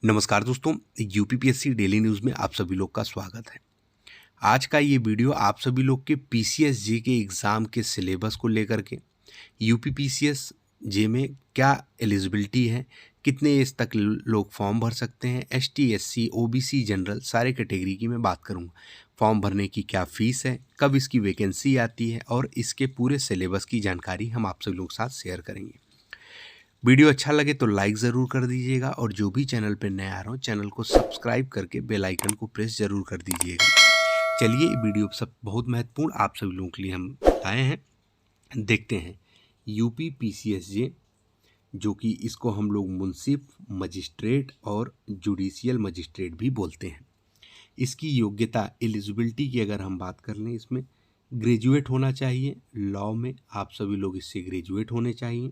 नमस्कार दोस्तों, UPPSC daily news में आप सभी लोग का स्वागत है। आज का ये वीडियो आप सभी लोग के पीसीएस जे के एग्ज़ाम के सिलेबस को लेकर के यूपीपीसीएस जे में क्या एलिजिबिलिटी है, कितने एज तक लोग फॉर्म भर सकते हैं, एसटी, एससी, ओबीसी, जनरल सारे कैटेगरी की मैं बात करूँगा। फॉर्म भरने की क्या फ़ीस है, कब इसकी वैकेंसी आती है और इसके पूरे सिलेबस की जानकारी हम आप सभी लोग के साथ शेयर करेंगे। वीडियो अच्छा लगे तो लाइक ज़रूर कर दीजिएगा और जो भी चैनल पर नया आ रहा हो चैनल को सब्सक्राइब करके बेल आइकन को प्रेस ज़रूर कर दीजिएगा। चलिए वीडियो सब बहुत महत्वपूर्ण आप सभी लोगों के लिए हम लाए हैं। देखते हैं यूपी पीसीएस जे, जो कि इसको हम लोग मुंसिफ, मजिस्ट्रेट और जुडिशियल मजिस्ट्रेट भी बोलते हैं। इसकी योग्यता एलिजिबिलिटी की अगर हम बात कर लें, इसमें ग्रेजुएट होना चाहिए। लॉ में आप सभी लोग इससे ग्रेजुएट होने चाहिए।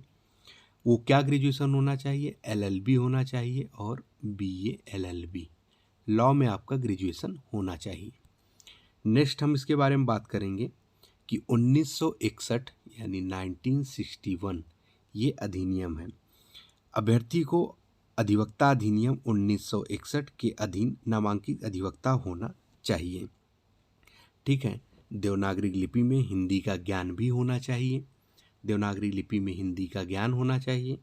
वो क्या ग्रेजुएशन होना चाहिए, एलएलबी होना चाहिए और बीए एलएलबी। लॉ में आपका ग्रेजुएशन होना चाहिए। नेक्स्ट हम इसके बारे में बात करेंगे कि 1961 यानी 1961 ये अधिनियम है। अभ्यर्थी को अधिवक्ता अधिनियम 1961 के अधीन नामांकित अधिवक्ता होना चाहिए। ठीक है। देवनागरी लिपि में हिंदी का ज्ञान भी होना चाहिए। देवनागरी लिपि में हिंदी का ज्ञान होना चाहिए।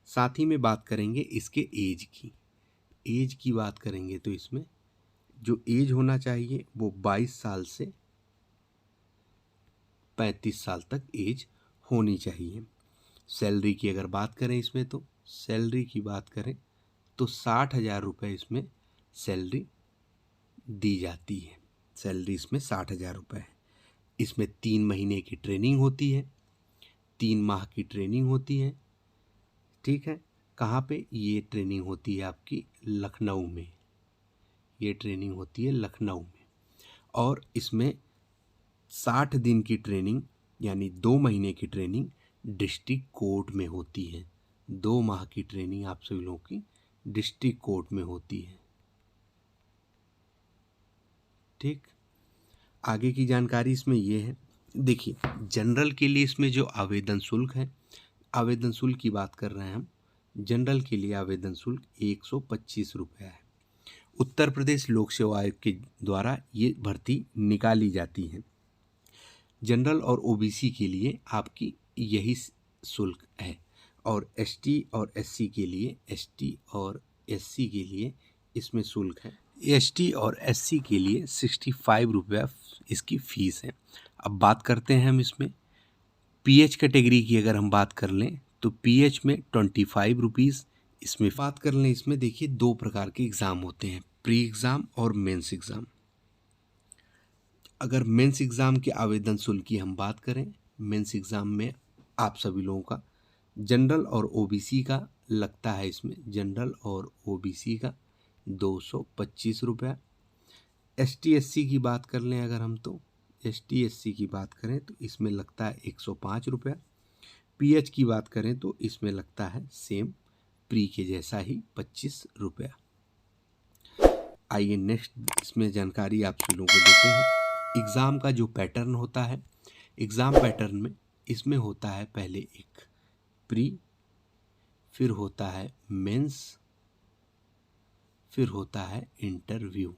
साथ ही में बात करेंगे इसके एज की। एज की बात करेंगे तो इसमें जो एज होना चाहिए वो 22 साल से 35 साल तक एज होनी चाहिए। सैलरी की अगर बात करें इसमें, तो सैलरी की बात करें तो 60,000 रुपये इसमें सैलरी दी जाती है। सैलरी इसमें 60,000 रुपये है। इसमें 3 महीने की ट्रेनिंग होती है, 3 माह की ट्रेनिंग होती है। ठीक है। कहाँ पे ये ट्रेनिंग होती है? आपकी लखनऊ में। ये ट्रेनिंग होती है लखनऊ में। और इसमें 60 दिन की ट्रेनिंग यानी 2 महीने की ट्रेनिंग डिस्ट्रिक्ट कोर्ट में होती है। 2 माह की ट्रेनिंग आप सभी लोगों की डिस्ट्रिक्ट कोर्ट में होती है। ठीक। आगे की जानकारी इसमें ये है। देखिए, जनरल के लिए इसमें जो आवेदन शुल्क है, आवेदन शुल्क की बात कर रहे हैं हम। जनरल के लिए आवेदन शुल्क 125 रुपये है। उत्तर प्रदेश लोक सेवा आयोग के द्वारा ये भर्ती निकाली जाती है। जनरल और ओबीसी के लिए आपकी यही शुल्क है। और एसटी और एससी के लिए, एसटी और एससी के लिए इसमें शुल्क है। एसटी और एससी के लिए 65 रुपया इसकी फ़ीस है। अब बात करते हैं हम इसमें पीएच कैटेगरी की। अगर हम बात कर लें तो पीएच में 25 रुपीज़ इसमें बात कर लें। इसमें देखिए 2 प्रकार के एग्ज़ाम होते हैं, प्री एग्ज़ाम और मेंस एग्ज़ाम। अगर मेंस एग्ज़ाम के आवेदन शुल्क की हम बात करें, मेंस एग्ज़ाम में आप सभी लोगों का जनरल और ओबीसी का लगता है। इसमें जनरल और ओबीसी का 225 रुपया। एसटी एससी की बात कर लें अगर हम, तो एसटी एससी की बात करें तो इसमें लगता है 105 रुपया। पीएच की बात करें तो इसमें लगता है सेम प्री के जैसा ही 25 रुपया। आइए नेक्स्ट इसमें जानकारी आप सभी लोगों को देते हैं। एग्ज़ाम का जो पैटर्न होता है, एग्ज़ाम पैटर्न में इसमें होता है पहले एक प्री, फिर होता है मेंस, फिर होता है इंटरव्यू।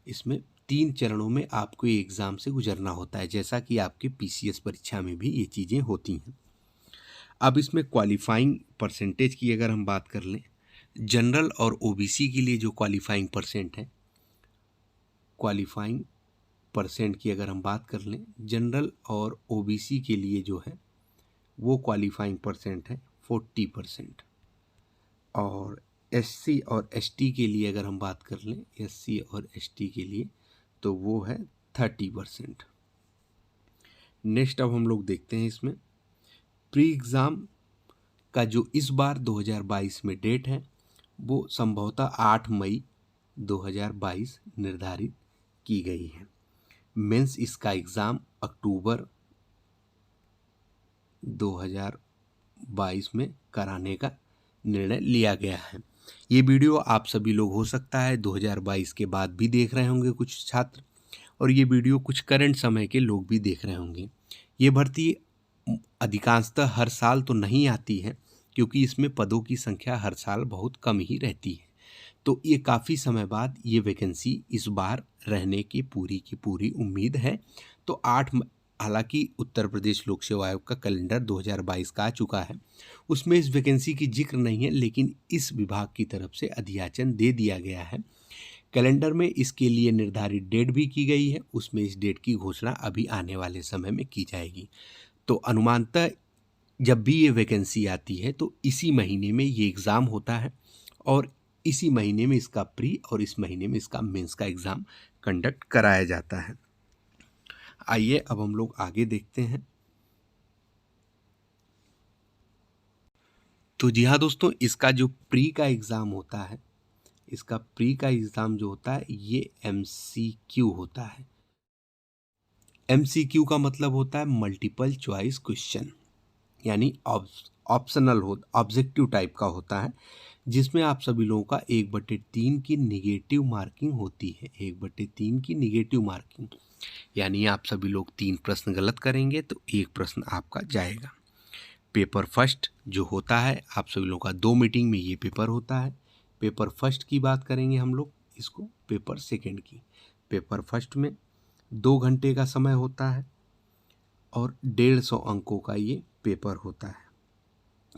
इसमें 3 चरणों में आपको ये एग्ज़ाम से गुजरना होता है, जैसा कि आपके पीसीएस परीक्षा में भी ये चीज़ें होती हैं। अब इसमें क्वालिफाइंग परसेंटेज की अगर हम बात कर लें, जनरल और ओबीसी के लिए जो क्वालिफाइंग परसेंट है, क्वालिफाइंग परसेंट की अगर हम बात कर लें, जनरल और ओबीसी के लिए जो है वो क्वालिफाइंग परसेंट है 40%। और एससी और एसटी के लिए अगर हम बात कर लें, एससी और एसटी के लिए तो वो है 30%। नेक्स्ट अब हम लोग देखते हैं इसमें प्री एग्ज़ाम का जो इस बार 2022 में डेट है वो संभवतः 8 मई 2022 निर्धारित की गई है। मेंस इसका एग्ज़ाम अक्टूबर 2022 में कराने का निर्णय लिया गया है। ये वीडियो आप सभी लोग हो सकता है 2022 के बाद भी देख रहे होंगे कुछ छात्र, और ये वीडियो कुछ करंट समय के लोग भी देख रहे होंगे। ये भर्ती अधिकांशतः हर साल तो नहीं आती है, क्योंकि इसमें पदों की संख्या हर साल बहुत कम ही रहती है। तो ये काफ़ी समय बाद ये वैकेंसी इस बार रहने की पूरी उम्मीद है। तो हालांकि उत्तर प्रदेश लोक सेवा आयोग का कैलेंडर 2022 का आ चुका है, उसमें इस वैकेंसी की जिक्र नहीं है, लेकिन इस विभाग की तरफ से अधियाचन दे दिया गया है। कैलेंडर में इसके लिए निर्धारित डेट भी की गई है, उसमें इस डेट की घोषणा अभी आने वाले समय में की जाएगी। तो अनुमानतः जब भी ये वैकेंसी आती है तो इसी महीने में ये एग्ज़ाम होता है और इसी महीने में इसका प्री और इस महीने में इसका मेंस का एग्ज़ाम कंडक्ट कराया जाता है। आइए अब हम लोग आगे देखते हैं। तो जी हाँ दोस्तों, इसका जो प्री का एग्ज़ाम होता है, इसका प्री का एग्ज़ाम जो होता है ये MCQ होता है। MCQ का मतलब होता है मल्टीपल चॉइस क्वेश्चन, यानी ऑप्शनल हो, ऑब्जेक्टिव टाइप का होता है, जिसमें आप सभी लोगों का 1/3 की निगेटिव मार्किंग होती है। 1/3 की निगेटिव मार्किंग, यानी आप सभी लोग 3 प्रश्न गलत करेंगे तो 1 प्रश्न आपका जाएगा। पेपर फर्स्ट जो होता है, आप सभी लोगों का 2 मीटिंग में ये पेपर होता है। पेपर फर्स्ट की बात करेंगे हम लोग, इसको पेपर सेकंड की। पेपर फर्स्ट में 2 घंटे का समय होता है और 150 अंकों का ये पेपर होता है,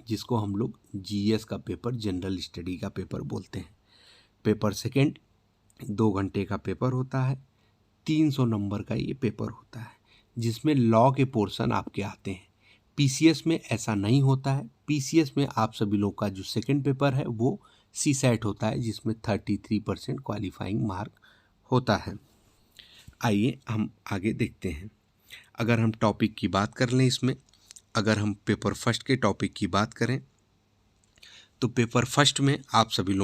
जिसको हम लोग GS का पेपर, जनरल स्टडी का पेपर बोलते हैं। पेपर सेकंड 2 घंटे का पेपर होता है, 300 नंबर का ये पेपर होता है, जिसमें लॉ के पोर्शन आपके आते हैं। PCS में ऐसा नहीं होता है। PCS में आप सभी लोग का जो सेकंड पेपर है वो CSAT होता है, जिसमें 33% क्वालिफाइंग मार्क होता है। आइए हम आगे देखते हैं। अगर हम टॉपिक की बात कर लें इसमें, अगर हम पेपर फर्स्ट के टॉपिक की बात करें तो पेपर फर्स्ट में आप सभी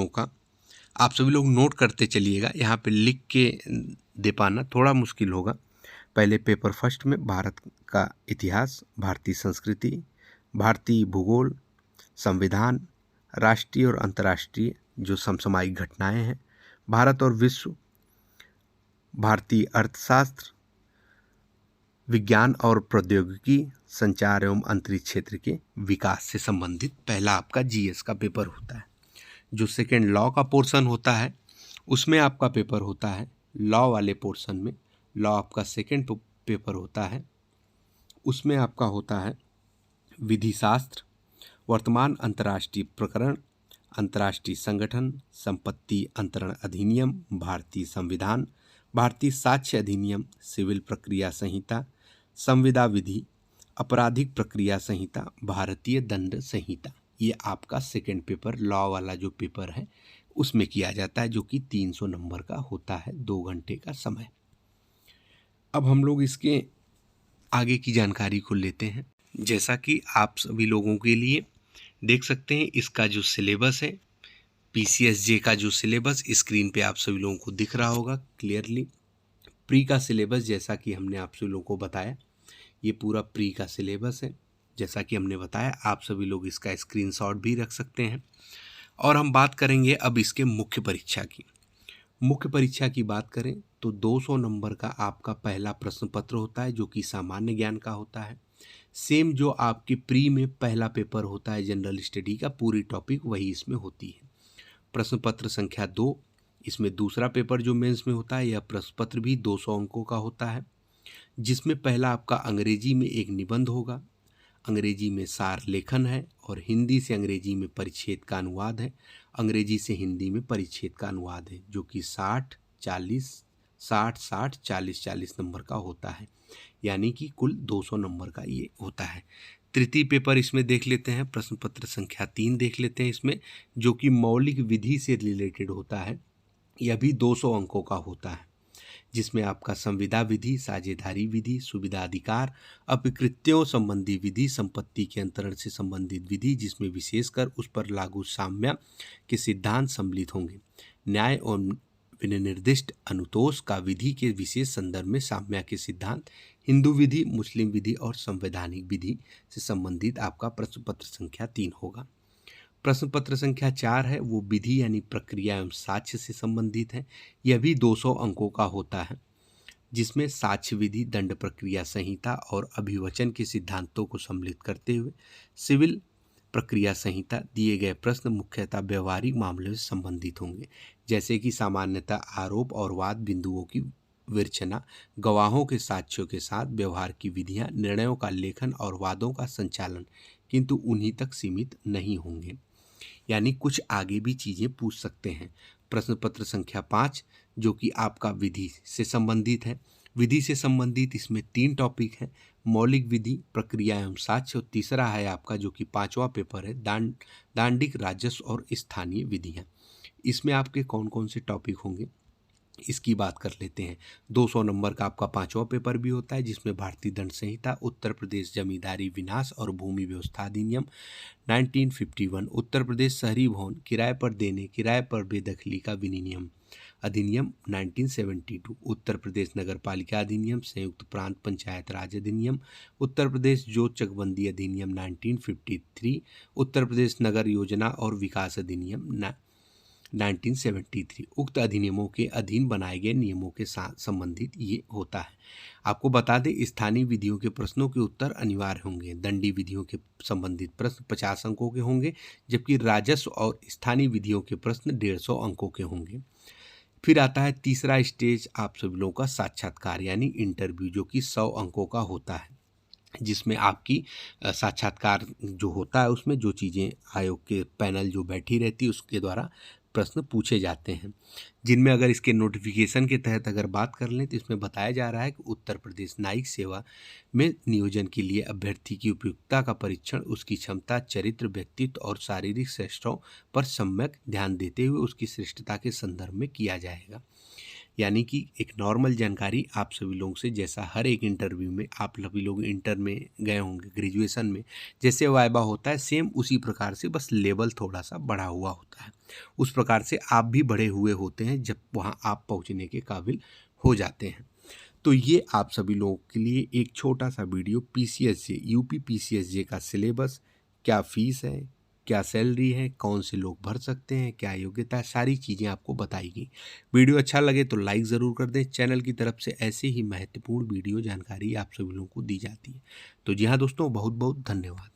लोग नोट करते चलिएगा, यहाँ पे लिख के दे पाना थोड़ा मुश्किल होगा। पहले पेपर फर्स्ट में भारत का इतिहास, भारतीय संस्कृति, भारतीय भूगोल, संविधान, राष्ट्रीय और अंतर्राष्ट्रीय जो समसामयिक घटनाएं हैं, भारत और विश्व, भारतीय अर्थशास्त्र, विज्ञान और प्रौद्योगिकी, संचार एवं अंतरिक्ष क्षेत्र के विकास से संबंधित पहला आपका GS का पेपर होता है। जो सेकेंड लॉ का पोर्शन होता है, उसमें आपका पेपर होता है, लॉ वाले पोर्शन में लॉ आपका सेकेंड पेपर होता है, उसमें आपका होता है विधि शास्त्र, वर्तमान अंतर्राष्ट्रीय प्रकरण, अंतर्राष्ट्रीय संगठन, संपत्ति अंतरण अधिनियम, भारतीय संविधान, भारतीय साक्ष्य अधिनियम, सिविल प्रक्रिया संहिता, संविदा विधि, आपराधिक प्रक्रिया संहिता, भारतीय दंड संहिता। ये आपका सेकेंड पेपर, लॉ वाला जो पेपर है उसमें किया जाता है, जो कि 300 नंबर का होता है, 2 घंटे का समय। अब हम लोग इसके आगे की जानकारी को लेते हैं। जैसा कि आप सभी लोगों के लिए देख सकते हैं, इसका जो सिलेबस है, PCSJ का जो सिलेबस स्क्रीन पे आप सभी लोगों को दिख रहा होगा क्लियरली। प्री का सिलेबस, जैसा कि हमने आप सभी लोगों को बताया, ये पूरा प्री का सिलेबस है। जैसा कि हमने बताया, आप सभी लोग इसका स्क्रीनशॉट भी रख सकते हैं। और हम बात करेंगे अब इसके मुख्य परीक्षा की। मुख्य परीक्षा की बात करें तो 200 नंबर का आपका पहला प्रश्न पत्र होता है, जो कि सामान्य ज्ञान का होता है। सेम जो आपके प्री में पहला पेपर होता है जनरल स्टडी का, पूरी टॉपिक वही इसमें होती है। प्रश्न पत्र संख्या 2, इसमें दूसरा पेपर जो मेंस में होता है, यह प्रश्न पत्र भी 200 अंकों का होता है, जिसमें पहला आपका अंग्रेजी में एक निबंध होगा, अंग्रेजी में सार लेखन है, और हिंदी से अंग्रेजी में परिच्छेद का अनुवाद है, अंग्रेजी से हिंदी में परिच्छेद का अनुवाद है, जो कि 60 40 नंबर का होता है, यानी कि कुल 200 नंबर का ये होता है। तृतीय पेपर इसमें देख लेते हैं, प्रश्न पत्र संख्या 3 देख लेते हैं इसमें, जो कि मौलिक विधि से रिलेटेड होता है। यह भी 200 अंकों का होता है, जिसमें आपका संविदा विधि, साझेदारी विधि, सुविधाधिकार, अपकृत्यों संबंधी विधि, संपत्ति के अंतरण से संबंधित विधि, जिसमें विशेषकर उस पर लागू साम्य के सिद्धांत सम्मिलित होंगे, न्याय और विनिर्दिष्ट अनुतोष का विधि के विशेष संदर्भ में साम्य के सिद्धांत, हिंदू विधि, मुस्लिम विधि और संवैधानिक विधि से संबंधित आपका प्रश्न पत्र संख्या 3 होगा। प्रश्न पत्र संख्या 4 है, वो विधि यानी प्रक्रिया एवं साक्ष्य से संबंधित है। यह भी 200 अंकों का होता है, जिसमें साक्ष्य विधि, दंड प्रक्रिया संहिता और अभिवचन के सिद्धांतों को सम्मिलित करते हुए सिविल प्रक्रिया संहिता दिए गए प्रश्न मुख्यतः व्यवहारिक मामलों से संबंधित होंगे, जैसे कि सामान्यतः आरोप और वाद बिंदुओं की विवेचना, गवाहों के साक्ष्यों के साथ व्यवहार की विधियां, निर्णयों का लेखन और वादों का संचालन, किंतु उन्हीं तक सीमित नहीं होंगे। यानी कुछ आगे भी चीजें पूछ सकते हैं। प्रश्न पत्र संख्या 5 जो कि आपका विधि से संबंधित है। विधि से संबंधित इसमें 3 टॉपिक है, मौलिक विधि, प्रक्रिया एवं साक्ष्य, और तीसरा है आपका जो कि 5वां पेपर है, दांडिक, राजस्व और स्थानीय विधियां। इसमें आपके कौन कौन से टॉपिक होंगे इसकी बात कर लेते हैं। 200 नंबर का आपका 5वां पेपर भी होता है, जिसमें भारतीय दंड संहिता, उत्तर प्रदेश जमींदारी विनाश और भूमि व्यवस्था अधिनियम 1951, उत्तर प्रदेश शहरी भवन किराए पर देने, किराए पर बेदखली का विनियम अधिनियम 1972, उत्तर प्रदेश नगर पालिका अधिनियम, संयुक्त प्रांत पंचायत राज अधिनियम, उत्तर प्रदेश जोत चकबंदी अधिनियम 1953, उत्तर प्रदेश नगर योजना और विकास अधिनियम 1973। उक्त अधिनियमों के अधीन बनाए गए नियमों के साथ संबंधित ये होता है। आपको बता दें, स्थानीय विधियों के प्रश्नों के उत्तर अनिवार्य होंगे। दंडी विधियों के संबंधित प्रश्न 50 अंकों के होंगे, जबकि राजस्व और स्थानीय विधियों के प्रश्न 150 अंकों के होंगे। फिर आता है तीसरा स्टेज आप सभी लोगों का साक्षात्कार यानी इंटरव्यू, जो कि 100 अंकों का होता है, जिसमें आपकी साक्षात्कार जो होता है उसमें जो चीज़ें आयोग के पैनल जो बैठी रहती है उसके द्वारा प्रश्न पूछे जाते हैं, जिनमें अगर इसके नोटिफिकेशन के तहत अगर बात कर लें तो इसमें बताया जा रहा है कि उत्तर प्रदेश न्यायिक सेवा में नियोजन के लिए अभ्यर्थी की उपयुक्तता का परीक्षण उसकी क्षमता, चरित्र, व्यक्तित्व और शारीरिक श्रेष्ठों पर सम्यक ध्यान देते हुए उसकी श्रेष्ठता के संदर्भ में किया जाएगा। यानी कि एक नॉर्मल जानकारी आप सभी लोगों से, जैसा हर एक इंटरव्यू में आप सभी लोग इंटर में गए होंगे, ग्रेजुएशन में जैसे वाइवा होता है सेम उसी प्रकार से, बस लेवल थोड़ा सा बढ़ा हुआ होता है। उस प्रकार से आप भी बढ़े हुए होते हैं जब वहाँ आप पहुँचने के काबिल हो जाते हैं। तो ये आप सभी लोगों के लिए एक छोटा सा वीडियो PCSJ यूपी PCSJ का सिलेबस, क्या फीस है, क्या सैलरी है, कौन से लोग भर सकते हैं, क्या योग्यता है, सारी चीज़ें आपको बताई गई। वीडियो अच्छा लगे तो लाइक ज़रूर कर दें। चैनल की तरफ से ऐसे ही महत्वपूर्ण वीडियो जानकारी आप सभी लोगों को दी जाती है। तो जी हाँ दोस्तों, बहुत बहुत धन्यवाद।